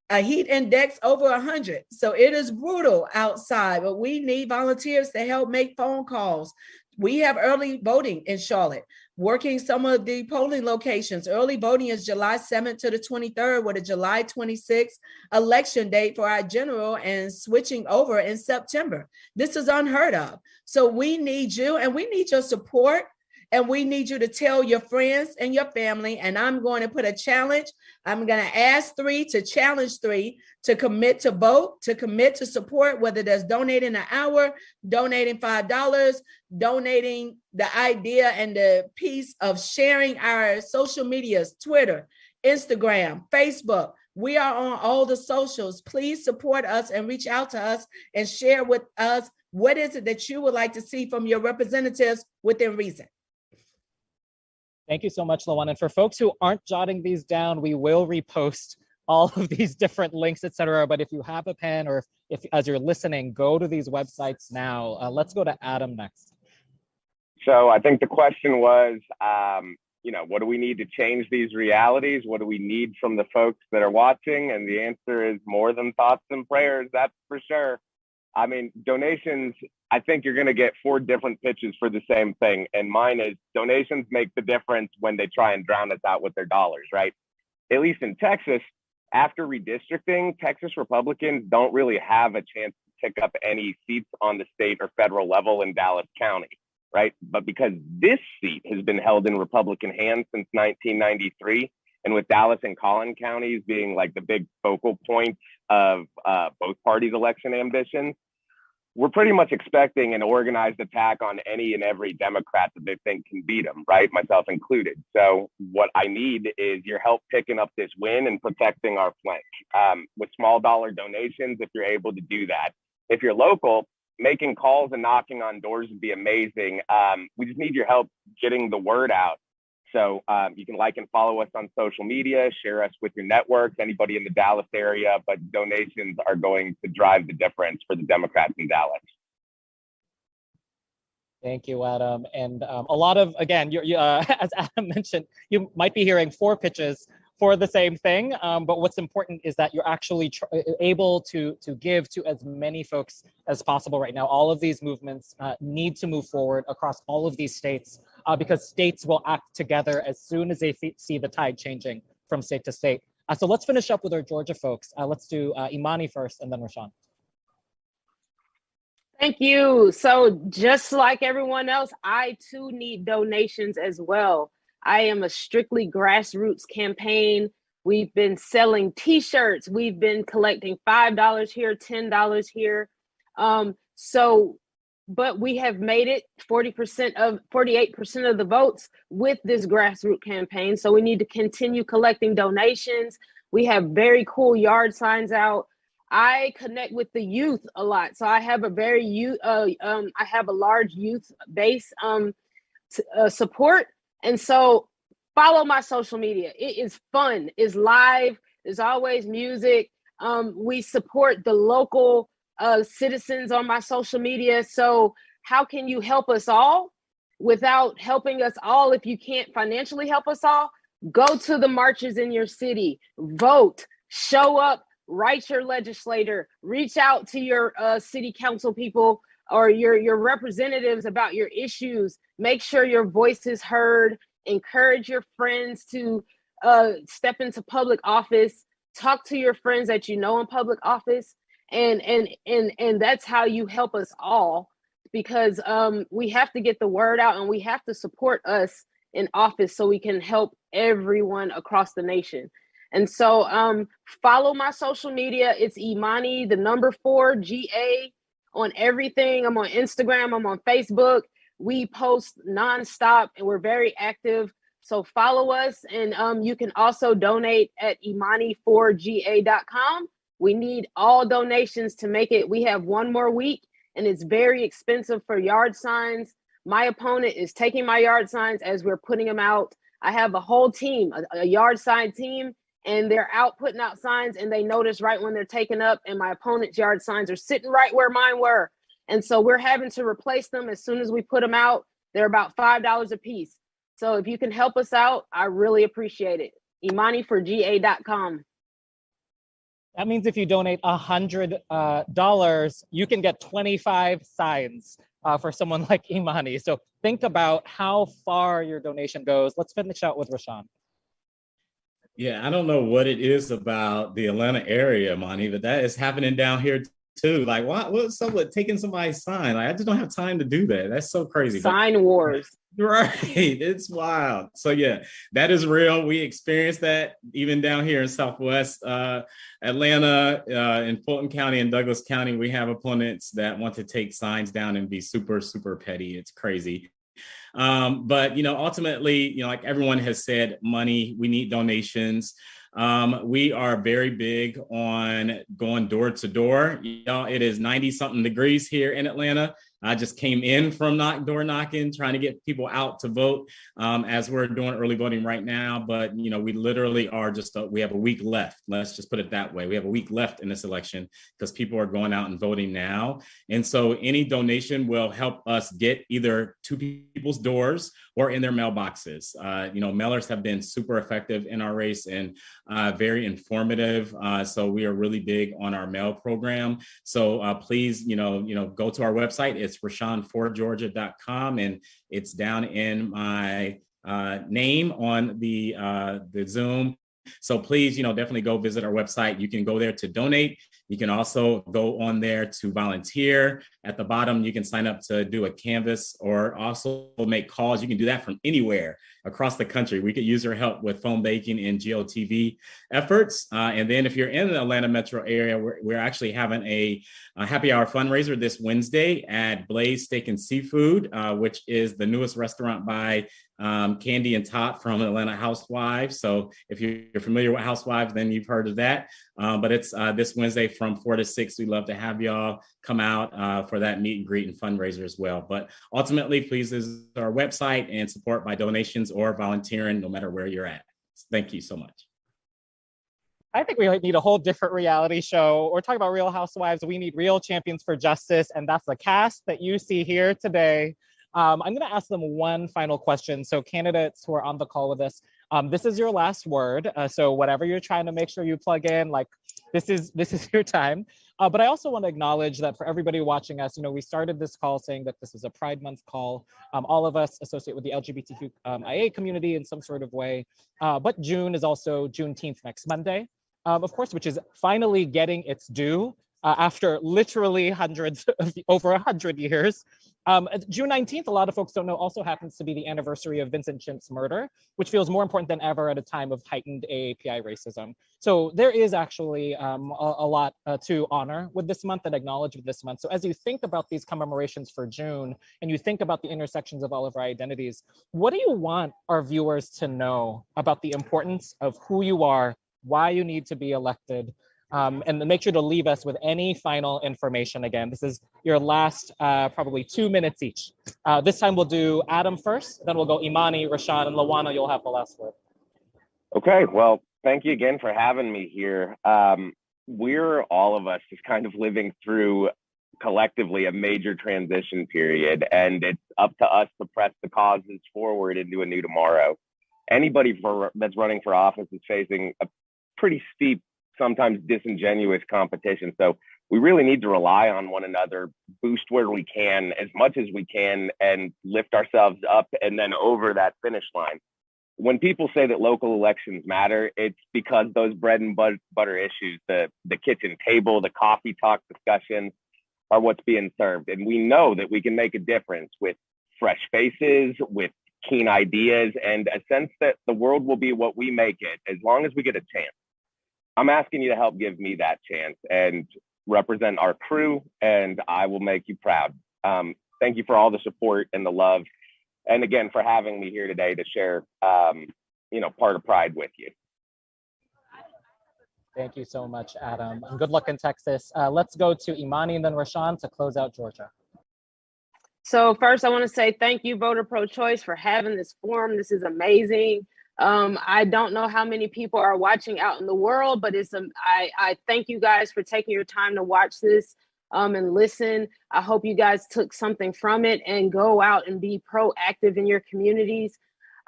a heat index over 100. So it is brutal outside, but we need volunteers to help make phone calls. We have early voting in Charlotte, working some of the polling locations. Early voting is July 7th to the 23rd with a July 26th election date for our general and switching over in September. This is unheard of. So we need you and we need your support. And we need you to tell your friends and your family. And I'm going to put a challenge. I'm going to ask 3 to challenge 3 to commit to vote, to commit to support, whether that's donating an hour, donating $5, donating the idea and the piece of sharing our social medias, Twitter, Instagram, Facebook. We are on all the socials. Please support us and reach out to us and share with us what is it that you would like to see from your representatives within reason. Thank you so much, Lawan. And for folks who aren't jotting these down, we will repost all of these different links, et cetera. But if you have a pen or if as you're listening, go to these websites now. Let's go to Adam next. So I think the question was, what do we need to change these realities? What do we need from the folks that are watching? And the answer is more than thoughts and prayers, that's for sure. I mean, donations, I think you're going to get 4 different pitches for the same thing. And mine is donations make the difference when they try and drown us out with their dollars, right? At least in Texas, after redistricting, Texas Republicans don't really have a chance to pick up any seats on the state or federal level in Dallas County, right? But because this seat has been held in Republican hands since 1993, and with Dallas and Collin counties being like the big focal points of both parties' election ambitions, we're pretty much expecting an organized attack on any and every Democrat that they think can beat them, right? Myself included. So what I need is your help picking up this win and protecting our flank. With small dollar donations, if you're able to do that. If you're local, making calls and knocking on doors would be amazing. We just need your help getting the word out. So you can like and follow us on social media, share us with your networks, anybody in the Dallas area, but donations are going to drive the difference for the Democrats in Dallas. Thank you, Adam. And a lot of, again, as Adam mentioned, you might be hearing 4 pitches for the same thing, but what's important is that you're actually able to give to as many folks as possible right now. All of these movements need to move forward across all of these states because states will act together as soon as they see the tide changing from state to state. So let's finish up with our Georgia folks. Let's do Imani first and then Rashawn. Thank you. So just like everyone else, I too need donations as well. I am a strictly grassroots campaign. We've been selling t-shirts. We've been collecting $5 here, $10 here. But we have made it 48% of the votes with this grassroots campaign. So we need to continue collecting donations. We have very cool yard signs out. I connect with the youth a lot. So I have a large youth base support. And so follow my social media. It is fun, it's live, there's always music. We support the local citizens on my social media. So how can you help us all without helping us all? If you can't financially help us all, go to the marches in your city, vote, show up, write your legislator, reach out to your city council people or your representatives about your issues. Make sure your voice is heard. Encourage your friends to step into public office. Talk to your friends that you know in public office, and that's how you help us all, because we have to get the word out and we have to support us in office so we can help everyone across the nation. And so follow my social media. It's Imani, the number 4 GA on everything. I'm on Instagram. I'm on Facebook. We post nonstop and we're very active. So follow us. And you can also donate at imani4ga.com. We need all donations to make it. We have 1 more week and it's very expensive for yard signs. My opponent is taking my yard signs as we're putting them out. I have a whole team, a yard sign team, and they're out putting out signs and they notice right when they're taken up, and my opponent's yard signs are sitting right where mine were. And so we're having to replace them as soon as we put them out. They're about $5 a piece. So if you can help us out, I really appreciate it. imani4ga.com. That means if you donate $100, you can get 25 signs for someone like Imani. So think about how far your donation goes. Let's finish out with Rashawn. Yeah, I don't know what it is about the Atlanta area, Monty, but that is happening down here too. Like, what's up with taking somebody's sign? Like, I just don't have time to do that. That's so crazy. Sign wars. Right. It's wild. So yeah, that is real. We experienced that even down here in Southwest Atlanta, in Fulton County and Douglas County. We have opponents that want to take signs down and be super, super petty. It's crazy. But, ultimately, like everyone has said, money, we need donations. We are very big on going door to door. It is 90 something degrees here in Atlanta. I just came in from door knocking, trying to get people out to vote as we're doing early voting right now. But, we literally are we have a week left. Let's just put it that way. We have a week left in this election because people are going out and voting now. And so any donation will help us get either to people's doors or in their mailboxes. Mailers have been super effective in our race and very informative. So we are really big on our mail program. So please, go to our website. It's RashawnForGeorgia.com, and it's down in my name on the Zoom. So please, definitely go visit our website. You can go there to donate. You can also go on there to volunteer. At the bottom, you can sign up to do a canvas or also make calls. You can do that from anywhere across the country. We could use your help with phone banking and GOTV efforts. And then if you're in the Atlanta metro area, we're actually having a happy hour fundraiser this Wednesday at Blaze Steak and Seafood, which is the newest restaurant by Candy and Todd from Atlanta Housewives. So if you're familiar with Housewives, then you've heard of that. But it's this Wednesday from 4 to 6. We'd love to have y'all come out for that meet and greet and fundraiser as well. But ultimately, please visit our website and support by donations or volunteering, no matter where you're at. Thank you so much. I think we need a whole different reality show. We're talking about Real Housewives. We need real champions for justice. And that's the cast that you see here today. I'm going to ask them one final question. So candidates who are on the call with us, this is your last word. So whatever you're trying to make sure you plug in, like this is your time. But I also want to acknowledge that for everybody watching us, we started this call saying that this is a Pride Month call. All of us associate with the LGBTQIA community in some sort of way. But June is also Juneteenth next Monday, of course, which is finally getting its due after literally over 100 years. June 19th, a lot of folks don't know, also happens to be the anniversary of Vincent Chin's murder, which feels more important than ever at a time of heightened AAPI racism. So there is actually a lot to honor with this month and acknowledge with this month. So as you think about these commemorations for June and you think about the intersections of all of our identities, what do you want our viewers to know about the importance of who you are, why you need to be elected, and then make sure to leave us with any final information. Again, this is your last probably 2 minutes each. This time we'll do Adam first, then we'll go Imani, Rashawn, and Lawana, you'll have the last word. Okay, well, thank you again for having me here. We're all of us just kind of living through collectively a major transition period, and it's up to us to press the causes forward into a new tomorrow. Anybody that's running for office is facing a pretty steep, sometimes disingenuous competition. So we really need to rely on one another, boost where we can, as much as we can, and lift ourselves up and then over that finish line. When people say that local elections matter, it's because those bread and butter issues, the kitchen table, the coffee talk discussions are what's being served. And we know that we can make a difference with fresh faces, with keen ideas, and a sense that the world will be what we make it as long as we get a chance. I'm asking you to help give me that chance and represent our crew, and I will make you proud. Thank you for all the support and the love. And again, for having me here today to share, part of Pride with you. Thank you so much, Adam. And good luck in Texas. Let's go to Imani and then Rashawn to close out Georgia. So first, I want to say thank you, Voter Pro Choice, for having this forum. This is amazing. I don't know how many people are watching out in the world, but I thank you guys for taking your time to watch this and listen. I hope you guys took something from it and go out and be proactive in your communities.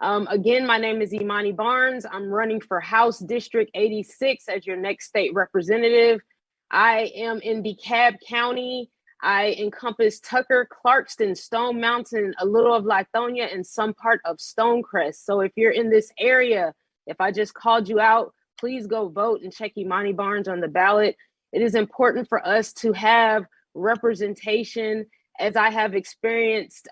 Again, my name is Imani Barnes. I'm running for House District 86 as your next state representative. I am in DeKalb County. I encompass Tucker, Clarkston, Stone Mountain, a little of Lithonia, and some part of Stonecrest. So if you're in this area, if I just called you out, please go vote and check Imani Barnes on the ballot. It is important for us to have representation, as I have experienced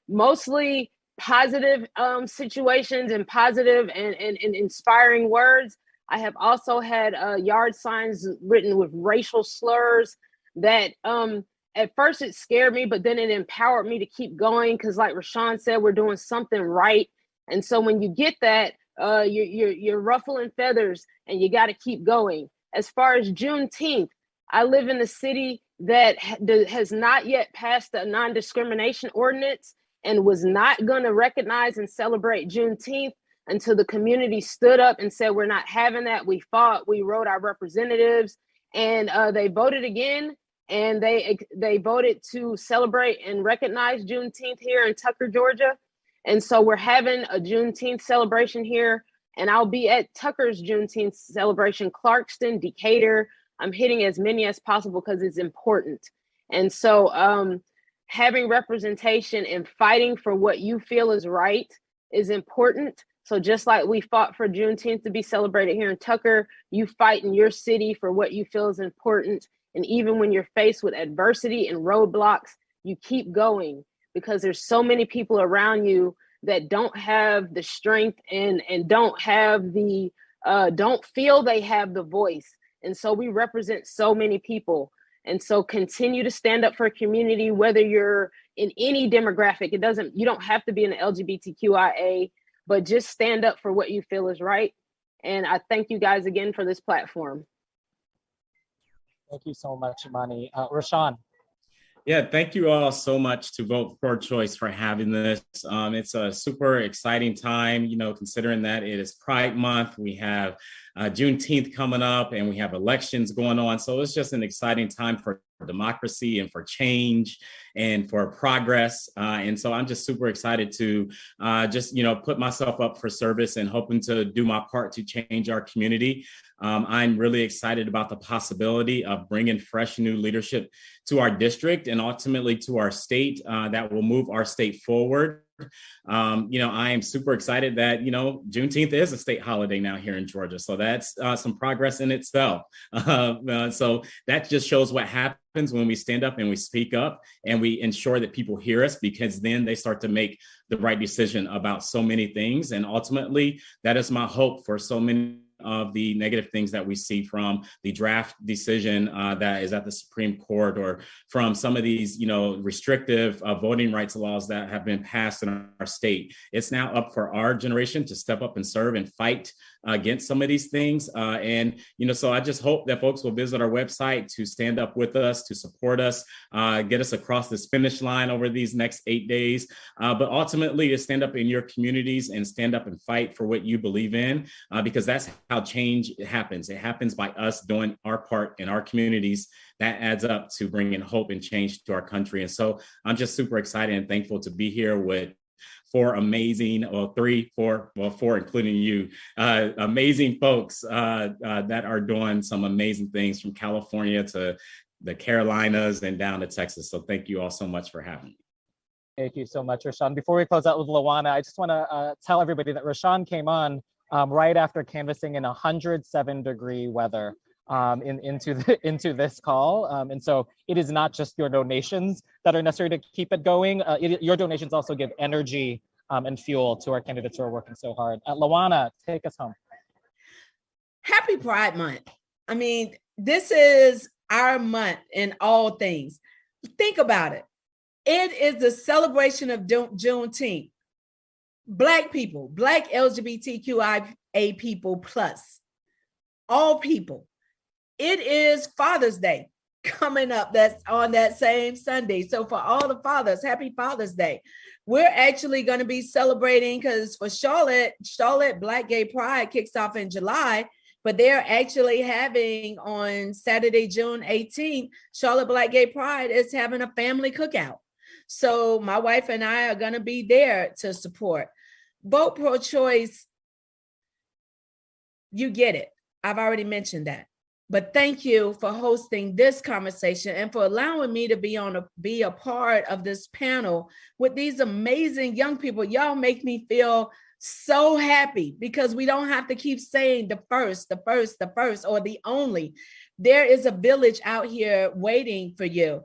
mostly positive situations and positive and inspiring words. I have also had yard signs written with racial slurs that at first it scared me, but then it empowered me to keep going, because like Rashawn said, we're doing something right. And so when you get that, you're ruffling feathers and you got to keep going. As far as Juneteenth, I live in a city that has not yet passed a non-discrimination ordinance and was not going to recognize and celebrate Juneteenth until the community stood up and said, we're not having that. We fought, we wrote our representatives, and they voted again. And they voted to celebrate and recognize Juneteenth here in Tucker, Georgia. And so we're having a Juneteenth celebration here. And I'll be at Tucker's Juneteenth celebration, Clarkston, Decatur. I'm hitting as many as possible because it's important. And so having representation and fighting for what you feel is right is important. So just like we fought for Juneteenth to be celebrated here in Tucker, you fight in your city for what you feel is important. And even when you're faced with adversity and roadblocks, you keep going, because there's so many people around you that don't have the strength and don't have the, don't feel they have the voice. And so we represent so many people. And so continue to stand up for a community, whether you're in any demographic. You don't have to be in the LGBTQIA, but just stand up for what you feel is right. And I thank you guys again for this platform. Thank you so much, Imani. Rashawn. Yeah, thank you all so much to Vote Pro Choice for having this. It's a super exciting time, considering that it is Pride Month. We have Juneteenth coming up and we have elections going on. So it's just an exciting time for democracy and for change and for progress. And so I'm just super excited to put myself up for service and hoping to do my part to change our community. I'm really excited about the possibility of bringing fresh new leadership to our district and ultimately to our state that will move our state forward. I am super excited that, Juneteenth is a state holiday now here in Georgia. So that's some progress in itself. So that just shows what happens when we stand up and we speak up and we ensure that people hear us, because then they start to make the right decision about so many things. And ultimately, that is my hope for so many of the negative things that we see from the draft decision that is at the Supreme Court, or from some of these, restrictive voting rights laws that have been passed in our state. It's now up for our generation to step up and serve and fight against some of these things. So I just hope that folks will visit our website to stand up with us, to support us, get us across this finish line over these next 8 days, but ultimately to stand up in your communities and stand up and fight for what you believe in, because that's how change happens. It happens by us doing our part in our communities. That adds up to bringing hope and change to our country. And so I'm just super excited and thankful to be here with four, including you, amazing folks that are doing some amazing things from California to the Carolinas and down to Texas. So thank you all so much for having me. Thank you so much, Rashawn. Before we close out with Lawana, I just want to tell everybody that Rashawn came on right after canvassing in 107-degree weather into this call. And so it is not just your donations that are necessary to keep it going. Your donations also give energy and fuel to our candidates who are working so hard. Lawana, take us home. Happy Pride Month. I mean, this is our month in all things. Think about it. It is the celebration of Juneteenth. Black people, Black LGBTQIA people plus, all people. It is Father's Day coming up. That's on that same Sunday. So for all the fathers, happy Father's Day. We're actually going to be celebrating, because for Charlotte Black Gay Pride kicks off in July, but they're actually having on Saturday, June 18th, Charlotte Black Gay Pride is having a family cookout. So my wife and I are going to be there to support. Vote pro-choice, you get it. I've already mentioned that. But thank you for hosting this conversation and for allowing me to be a part of this panel with these amazing young people. Y'all make me feel so happy because we don't have to keep saying the first, or the only. There is a village out here waiting for you.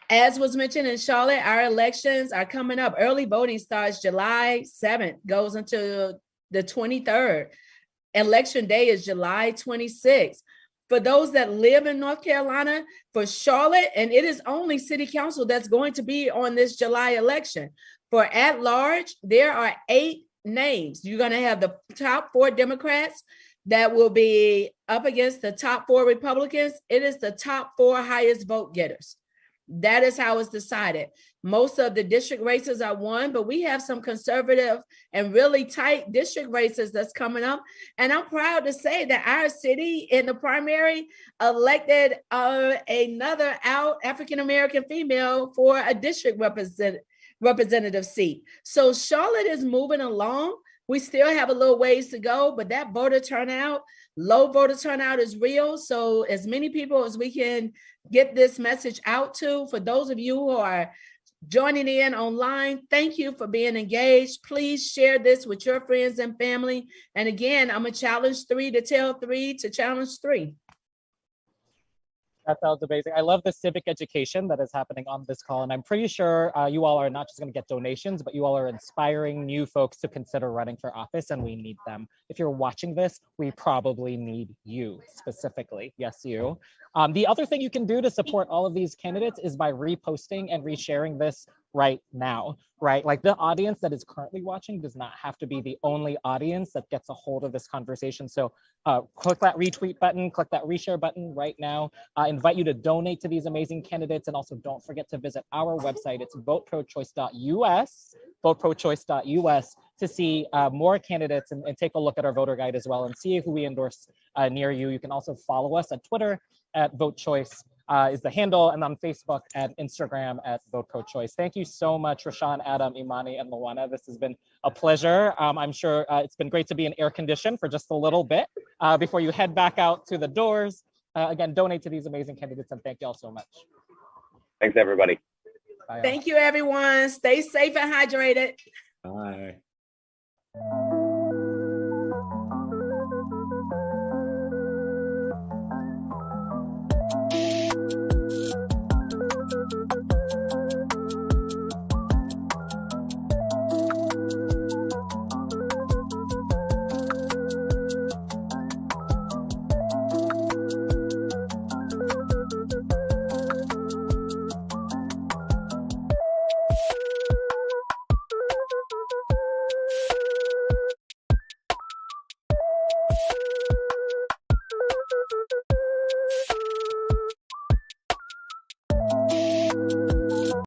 As was mentioned in Charlotte, our elections are coming up. Early voting starts July 7th, goes until the 23rd. Election day is July 26th. For those that live in North Carolina, for Charlotte, and it is only city council that's going to be on this July election. For at large, there are 8 names. You're going to have the top 4 Democrats that will be up against the top 4 Republicans. It is the top 4 highest vote getters. That is how it's decided. Most of the district races are won, but we have some conservative and really tight district races that's coming up. And I'm proud to say that our city in the primary elected another out African-American female for a district representative seat. So Charlotte is moving along. We still have a little ways to go, but that voter turnout, low voter turnout is real. So as many people as we can get this message out to, for those of you who are joining in online, thank you for being engaged. Please share this with your friends and family. And again, I'm a challenge 3 to tell 3 to challenge 3. That sounds amazing. I love the civic education that is happening on this call. And I'm pretty sure you all are not just going to get donations, but you all are inspiring new folks to consider running for office, and we need them. If you're watching this, we probably need you specifically. Yes, you. The other thing you can do to support all of these candidates is by reposting and resharing this right now, right? Like the audience that is currently watching does not have to be the only audience that gets a hold of this conversation. So click that retweet button, click that reshare button right now. I invite you to donate to these amazing candidates. And also don't forget to visit our website. It's voteprochoice.us, voteprochoice.us to see more candidates and take a look at our voter guide as well and see who we endorse near you. You can also follow us on Twitter at VoteChoice. Is the handle, and on Facebook and Instagram at Vote Pro Choice. Thank you so much, Rashawn, Adam, Imani, and Luana. This has been a pleasure. I'm sure it's been great to be in air condition for just a little bit before you head back out to the doors. Again, donate to these amazing candidates, and thank you all so much. Thanks, everybody. Bye, thank you, everyone. Stay safe and hydrated. Bye.